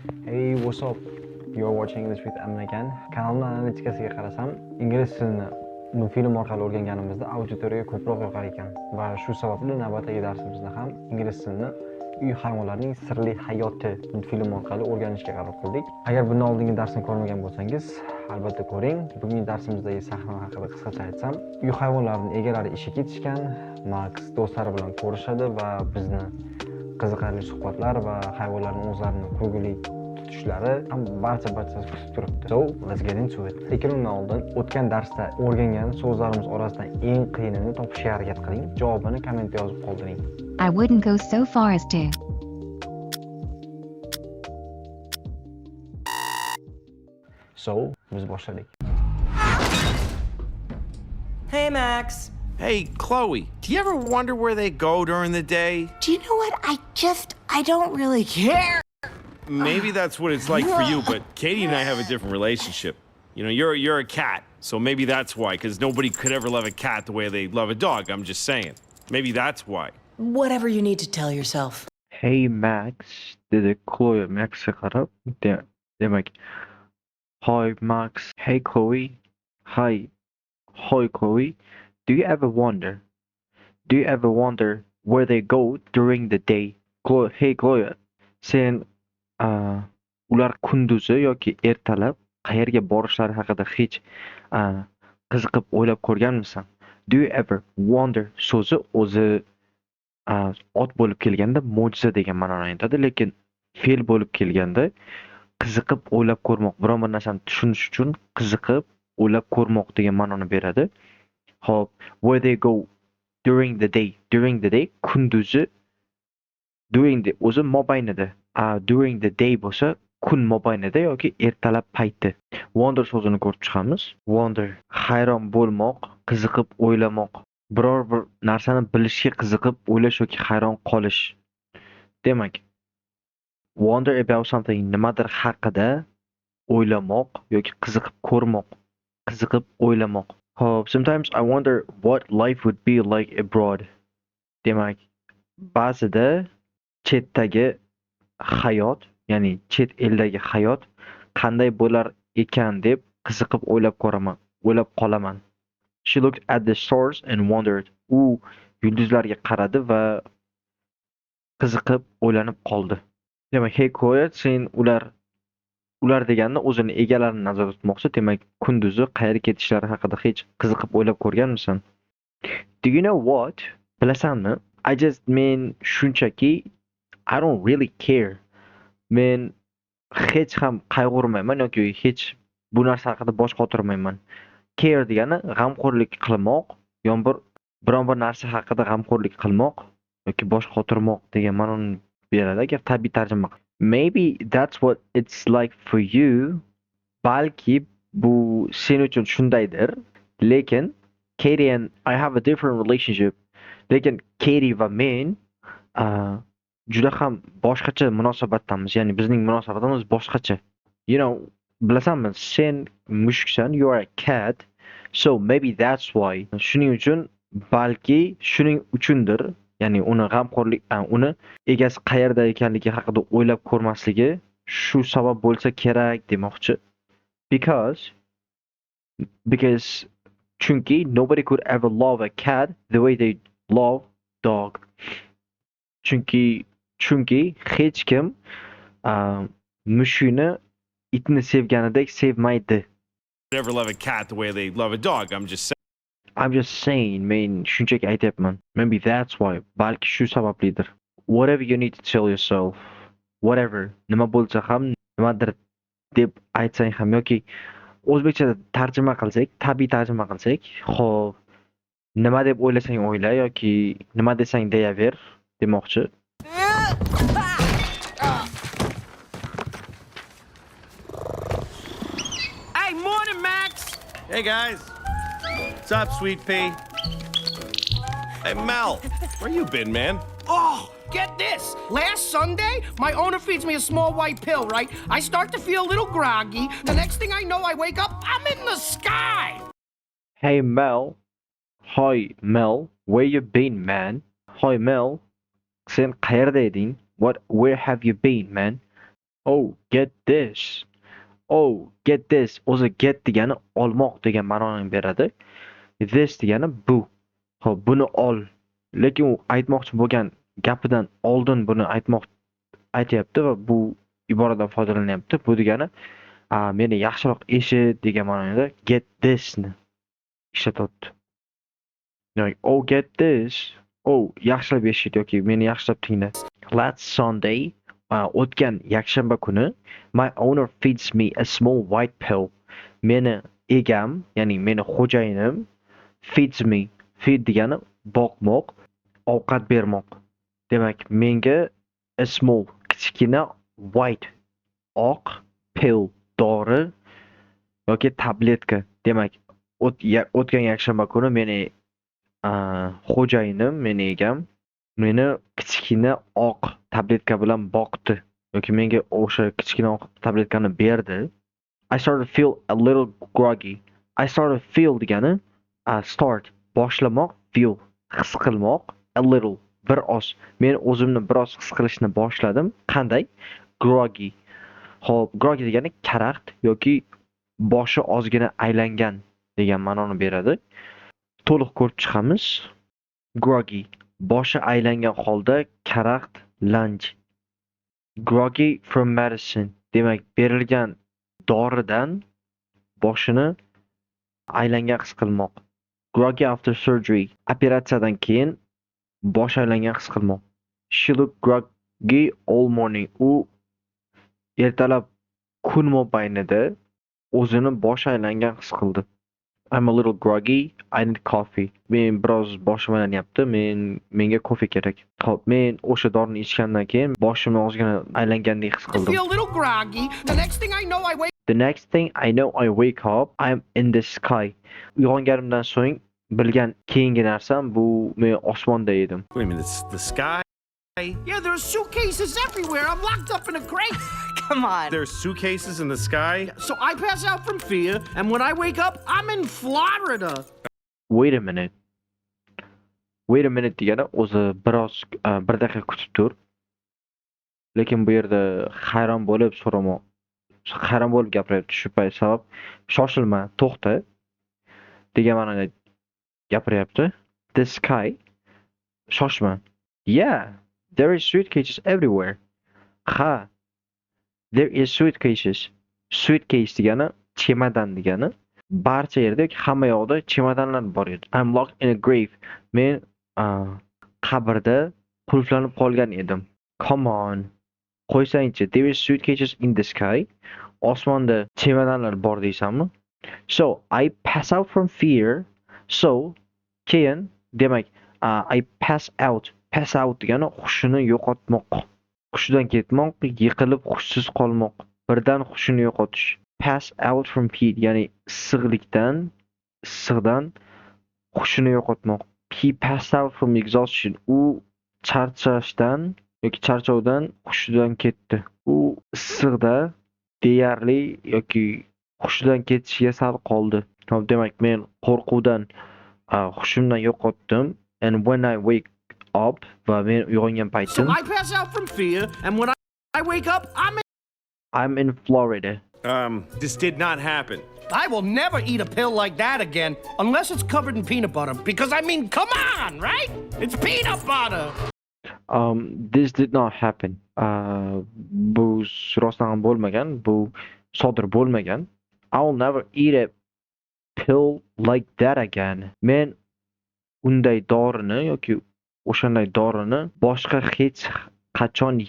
Hey, what's up? You're watching English with Amin ekan. Kanalni analitikasiga qarasam, ingliz tilini film orqali o'rganganimizda auditoriyaga ko'proq yoqar ekan va shu sababli navbatdagi darsimizda ham ingliz tilini uy hayvonlarining sirli hayoti film orqali o'rganishga qaror qildik. Agar bundan oldingi darsni ko'rmagan bo'lsangiz, albatta ko'ring. Bugungi darsimizdagi sahna haqida qisqacha aytsam, uy hayvonlarining egalari ishga ketishgan, Max do'stlari bilan ko'rishadi va bizni qiziqarli suhbatlar va hayvonlarning o'zlarini kulgili tutishlari ham barchasi kutib turibdi. So, let's get into it. Lekin undan oldin o'tgan darsda o'rgangan so'zlarimiz orasidan eng qiyinini topishga harakat qiling. Javobini kommentda yozib qoldiring. I wouldn't go so far as to. So, biz boshladik. Hey, Max. Hey, Chloe, do you ever wonder where they go during the day? Do you know what? I don't really care. Maybe that's what it's like for you, but Katie and I have a different relationship. You know, you're a cat, so maybe that's why, because nobody could ever love a cat the way they love a dog. I'm just saying. Maybe that's why. Whatever you need to tell yourself. Hey Max, dedi Chloe Maxga qarab. Demak, hi Max, hey Chloe, hi Chloe. Do you ever wonder where they go during the day? Hey Chloe, sen ular kunduzi yoki ertalab qayerga borishlari haqida hech qiziqib o'ylab ko'rganmisan? Do you ever wonder so'zi o'zi ot bo'lib kelganda mo'jiza degan ma'noni anglatadi, lekin fe'l bo'lib kelganda qiziqib o'ylab ko'rmoq, biron bir narsani tushunish uchun qiziqib o'ylab ko'rmoq degan ma'noni beradi. Hop, where they go during the day kunduzi, during the o'zi mobaynida, during the day bo'lsa kun mobaynida yoki ertalab payti. Wonder so'zini ko'rib chiqamiz. Wonder hayron bo'lmoq, qiziqib o'ylamoq, biror bir narsani bilishga qiziqib o'ylash yoki hayron qolish. Demak, wonder about something, nimadir haqida o'ylamoq yoki qiziqib ko'rmoq, qiziqib o'ylamoq. Hop, sometimes I wonder what life would be like abroad. Demak, ba'zida chetdagi hayot, ya'ni chet eldagi hayot qanday bo'lar ekan deb qiziqib o'ylab qolaman. She looked at the stars and wondered. U yulduzlarga qaradi va qiziqib o'ylanib qoldi. Demak, hey Chloe, sen ular deganni o'zini egalarini nazarda tutmoqchi. Demak, kunduzi qayerga ketishlari haqida hech qiziqib o'ylab ko'rganmisan? Do you know what? Bilasanmi? Men shunchaki I don't really care. Men hech ham qayg'urmayman yoki hech bu narsa haqida bosh qotirmayman. Care degani g'amxo'rlik qilmoq, biron bir narsa haqida g'amxo'rlik qilmoq yoki bosh qotirmoq degan ma'noni beradi agar tabiiy tarjima. Maybe that's what it's like for you. Balki bu sen uchun shundaydir. Lekin Katie and I have a different relationship. Lekin Katie va men juda ham boshqacha munosabatdamiz. Ya'ni bizning munosabatimiz boshqacha. You know, bilasanmi, sen mushuksan, you are a cat. So maybe that's why. Shuning uchun, balki shuning uchundir. Ya'ni uni egasi qayerda ekanligi haqida o'ylab ko'rmasligi shu sabab bo'lsa kerak demoqchi. Because chunki nobody could ever love a cat the way they love dog. Chunki hech kim mushukni itni sevganidek sevmaydi. Never love a cat the way they love a dog. I'm just saying, men shunchaki aytyapman. Maybe that's why. Balki shu sabablidir. Whatever you need to tell yourself. Whatever. Nima bo'lsa ham, nimadir deb aytsang ham yoki o'zbekchada tabiiy tarjima qilsak, xo'p, nima deb o'ylasang o'yla yoki nima desang deyaver demoqchi. Hey, morning, Max. Hey, guys. What's up, Sweet Pea? Hey, Mel, where you been, man? Oh, get this. Last Sunday, my owner feeds me a small white pill, right? I start to feel a little groggy. The next thing I know, I wake up, I'm in the sky. Hey, Mel. Hi, Mel. Where you been, man? Hi, Mel. Sen qayerda eding? Where have you been, man? Oh, get this. Oh, get this. O'zi get degani olmoq degan ma'noni beradi. This degani bu. Xo'p, buni ol. Lekin u aytmoqchi bo'lgan gapidan oldin buni aytyapti va bu iboradan foydalanyapti. Bu degani meni yaxshiroq eshit degan ma'noda get this ni ishlatyapti. Yoki oh get this. Oh, yaxshilab eshit yoki meni yaxshilab tingla. Last Sunday, o'tgan yakshanba kuni, my owner feeds me a small white pill. Meni egam, ya'ni meni xo'jayinim feeds me. Feed degani boqmoq, ovqat bermoq. Demak, menga a small kichkina white oq pill dori yoki tabletka. Demak, o'tgan yakshanba kuni meni xo'jayinim, meni egam meni kichkina oq tabletka bilan boqdi yoki menga o'sha kichkina oq tabletkani berdi. I started to feel a little groggy. I started to feel degani start boshlamoq, feel his qilmoq, a little bir oz. Men o'zimni biroz his qilishni boshladim. Qanday? Groggy. Xo'p, groggy degani karaxt yoki boshi ozgina aylangan degan ma'noni beradi. To'liq ko'rib chiqamiz. Groggy boshi aylangan holda karaxt lanj. Groggy from medicine demak berilgan doridan boshini aylangan his qilmoq. Groggy after surgery operatsiyadan keyin bosh aylangan his qilmoq. She looked groggy all morning. U ertalab kun mobaynida o'zini bosh aylangan his qildi. I'm a little groggy. I need coffee. Men biroz boshim aylanyapti. Menga kofe kerak. Xo'p, men o'sha dorini ichgandan keyin boshimni ozgina aylangandek his I qildim. feel a little groggy. The next thing I know, I wake up, I'm in the sky. Uyg'onganimdan so'ng bilgan keyingi narsam bu men osmonda edim. Wait a minute, the sky? Yeah, there are suitcases everywhere. I'm locked up in a crate. Come on. There's suitcases in the sky? So I pass out from fear, and when I wake up, I'm in Florida. Wait a minute. Wait a minute degani o'zi biroz bir daqiqa kutib tur. Lekin bu yerda hayron bo'lib gapiryapti shu payt sabab shoshilma, to'xta degan ma'noda gapiryapti. The sky shoshma. Yeah, there is suitcases everywhere. Ha. There is suitcases. Suitcase degani chemodan degani. Barcha yerda yoki hamma yoqda chemodanlar bor edi. I'm locked in a grave. Men qabrda qulflanib qolgan edim. Come on. Qo'ysangchi, there is suitcases in the sky. Osmonda chemodanlar bor deysanmi? So, I pass out from fear. So, keyin demak, I pass out. Pass out degani hushini yo'qotmoq. Hushidan ketmoq, yiqilib hushsiz qolmoq. Birdan hushini yo'qotish. Pass out from fear, ya'ni issiqdan hushini yo'qotmoq. He passed out from exhaustion. U charchashdan yoki charchovdan hushidan ketdi. U issiqda deyarli yoki hushidan ketishiga sal qoldi. Demak, men qo'rquvdan hushimdan yo'qotdim. And when I wake up va men uyg'ongan So paytim I pass out from fear, and when I wake up, I'm in Florida. This did not happen. I will never eat a pill like that again, unless it's covered in peanut butter. Because I mean, come on, right? It's peanut butter. This did not happen. Bu rostdan bo'lmagan, bu sodir bo'lmagan. I will never eat a pill like that again. Men unday dorini yoki o'shanday dorini boshqa hech qachon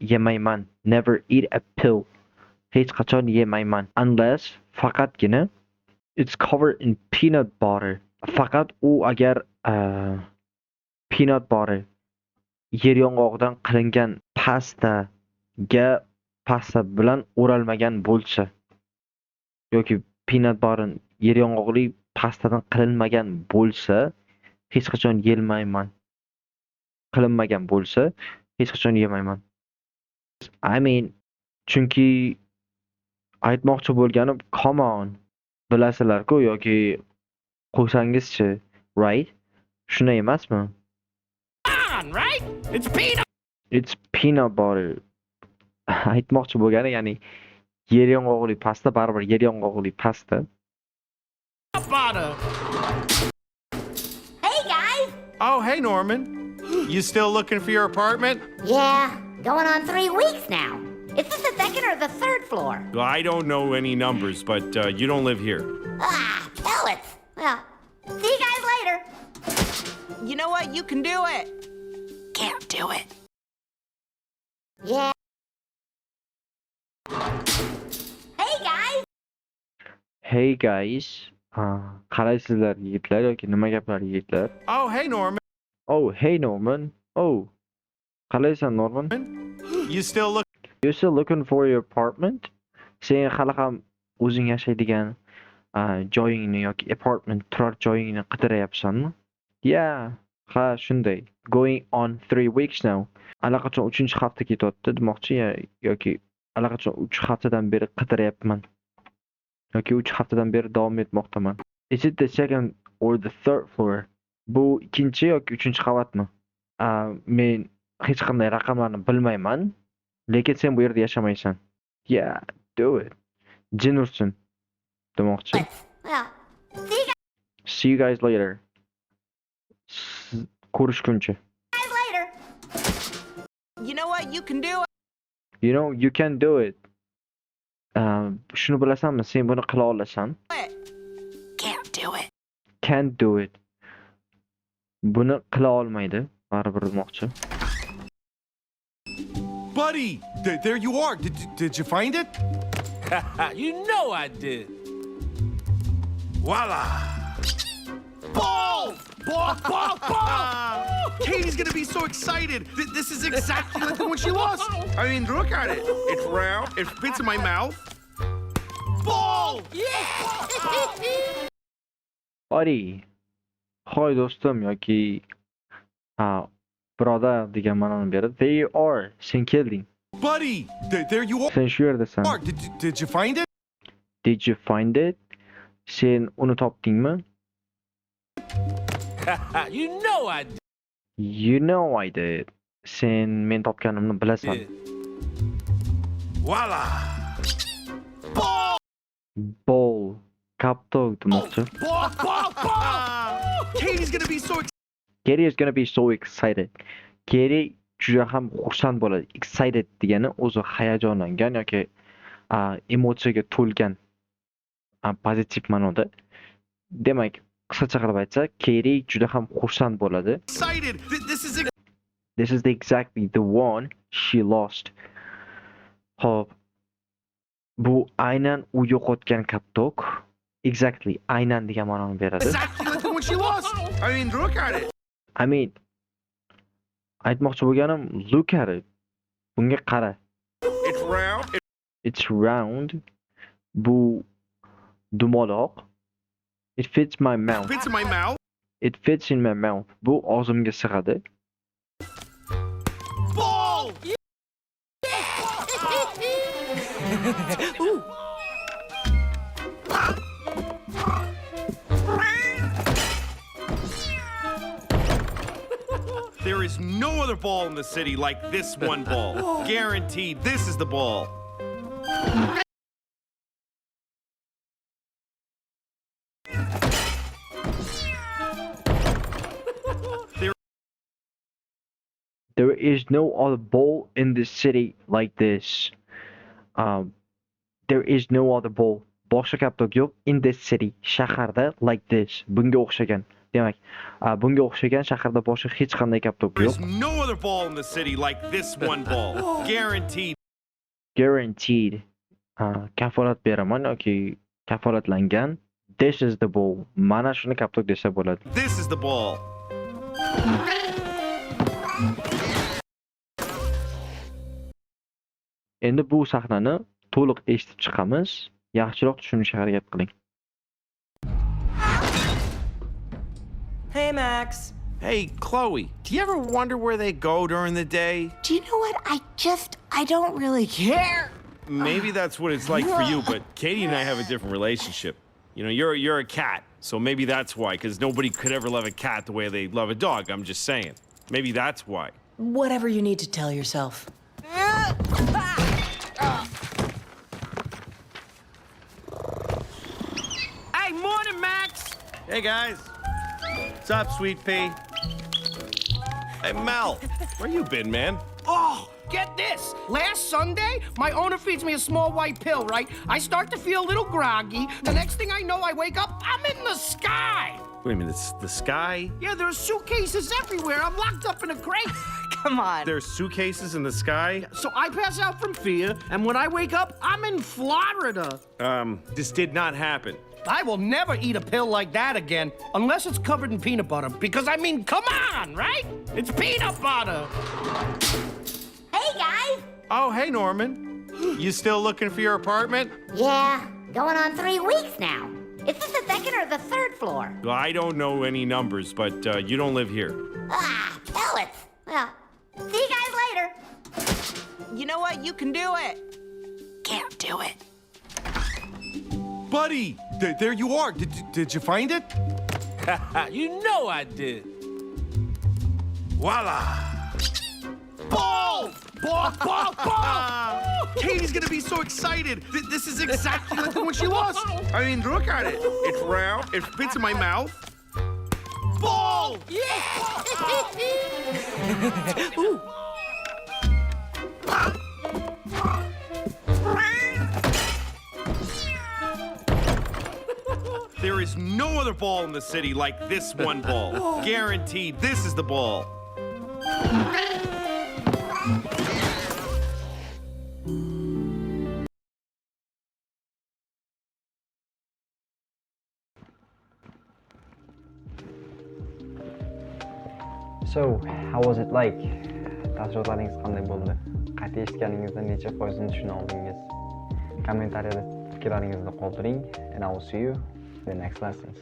yemayman. Never eat a pill. Hech qachon yemayman. Unless faqatgina it's covered in peanut butter. Faqat u agar peanut butter yer yong'og'idan qilingan pasta bilan o'ralmagan bo'lsa yoki peanut butter yer yong'oqli pastadan qilinmagan bo'lsa hech qachon yemayman. Qilinmagan bo'lsa hech qachon yemayman. I mean, chunki aytmoqchi bo'lganim come on bilasizlar-ku yoki qo'ysangizchi, right? Shunday emasmi? Come on, right? It's peanut. It's peanut butter. aytmoqchi bo'lgani, ya'ni yer yong'oqli pasta baribir yer yong'oqli pasta. Hey guys! Oh, hey, Norman. You still looking for your apartment? Yeah, going on 3 weeks now. Is this the second or the third floor? Well, I don't know any numbers, but you don't live here. Ah, pellets. Well, see you guys later. You know what? You can do it. Can't do it. Yeah. Hey guys! Hey guys. Qalaysizlar yigitlar yoki nima gaplar yigitlar? Oh, hey, Norman. Oh, hey Norman. Oh. Qalaysan Norman? You still look? You still looking for your apartment? Sen hali ham o'zing yashaydigan joyingni yoki apartment turar joyingni qidiryapsanmi? Yeah, ha, shunday. Going on 3 weeks now. Allaqachon 3-hafta ketyapti demoqchi yoki allaqachon 3 haftadan beri qidiryapman. Yoki 3 haftadan beri davom etmoqdaman. Is it the second or the third floor? Bu ikkinchi yoki 3-qavatmi? Men hech qanday raqamlarni bilmayman, lekin sen bu yerda yashamaysan. Yeah, do it. Jin ursin demoqchi. Well, See you guys later. Ko'rishguncha. later. You know what? You can do it. You know, you can do it. Shuni bilasanmi? Sen buni qila olasan. Can't do it. Can't do it. Buni qila olmaydi. Baribir demoqchi. Buddy, there you are. Did you find it? You know I did. Voila! Ball! Ball! Ball! Ball! Katie's gonna be so excited. This is exactly like the one she lost. I mean, look at it. It's round. It fits in my mouth. Ball! Ori. Hoy do'stim yoki birodar degan ma'noni beradi. There you are. Sen kelding. Buddy, there you Sen shu yerdasan. are. Did you find it? Did you find it? Sen uni topdingmi? You know I did. You know I did. Sen men topganimni bilasan. Voila! Ball. Kaptok demoqchi. Ball! Ball! Ball! Katie's gonna be so excited. Gary is gonna be so excited. Gary juda ham xursand bo'ladi. Excited degani o'zi hayajonlangan yoki emotsiyaga to'lgan pozitiv ma'noda. Demak, qisqacha qilib aytsak, Gary juda ham xursand bo'ladi. Excited. This is exactly the one she lost. Hop. Bu aynan u yo'qotgan kaptok. Exactly, aynan degan ma'noni beradi. Exactly like the one she lost. I mean, look at it. I mean, aytmoqchi bo'lganim, look at it. Bunga qara. It's round. It's round. Bu dumaloq. It fits my mouth. Fits in my mouth. It fits in my mouth. Bu og'zimga sig'adi. Ball! There is no other ball in the city like this one ball. Guaranteed, this is the ball. There is no other ball in the city like this. There is no other ball. Boshqa kaptok yo'q in this city. Shaharda like this. Bunga o'xshagan. Demak, bunga o'xshagan shaharda boshqa hech qanday kaptok There's yo'q. no other ball in the city like this one ball. Guaranteed. Guaranteed. Kafolat beraman yoki kafolatlangan. This is the ball. Mana shuni kaptok desa bo'ladi. This is the ball. Endi bu sahnani to'liq eshitib chiqamiz. Yaxshiroq tushunishga harakat qiling. Hey, Max. Hey, Chloe, do you ever wonder where they go during the day? Do you know what? I don't really care. Maybe that's what it's like for you, but Katie and I have a different relationship. You know, you're a cat, so maybe that's why, because nobody could ever love a cat the way they love a dog. I'm just saying. Maybe that's why. Whatever you need to tell yourself. Hey guys. What's up, Sweet Pea? Hey Mel, where you been, man? Oh, get this. Last Sunday, my owner feeds me a small white pill, right? I start to feel a little groggy. The next thing I know, I wake up, I'm in the sky. Wait a minute, it's the sky? Yeah, there are suitcases everywhere. I'm locked up in a crate. Come on. There's suitcases in the sky? So I pass out from fear, and when I wake up, I'm in Florida. This did not happen. I will never eat a pill like that again, unless it's covered in peanut butter. Because, I mean, come on, right? It's peanut butter. Hey, guys. Oh, hey Norman. You still looking for your apartment? Yeah, going on 3 weeks now. Is this the second or the third floor? Well, I don't know any numbers, but you don't live here. Ah, pellets. Well, see you guys later. You know what? You can do it. Can't do it. Buddy, there you are. Did you find it? You know I did. Voila! Ball! Ball, ball, ball! Katie's gonna be so excited. This is exactly like the one she lost. I mean, look at it. It's round. It fits in my mouth. Ball! There is no other ball in the city like this one ball. Guaranteed, this is the ball. So, how was it like? Taassurotlaringiz qanday bo'ldi? Qayta eshitganingizda necha foizini tushuna oldingiz? Kommentariyada fikrlaringizni qoldiring and I will see you in the next lessons.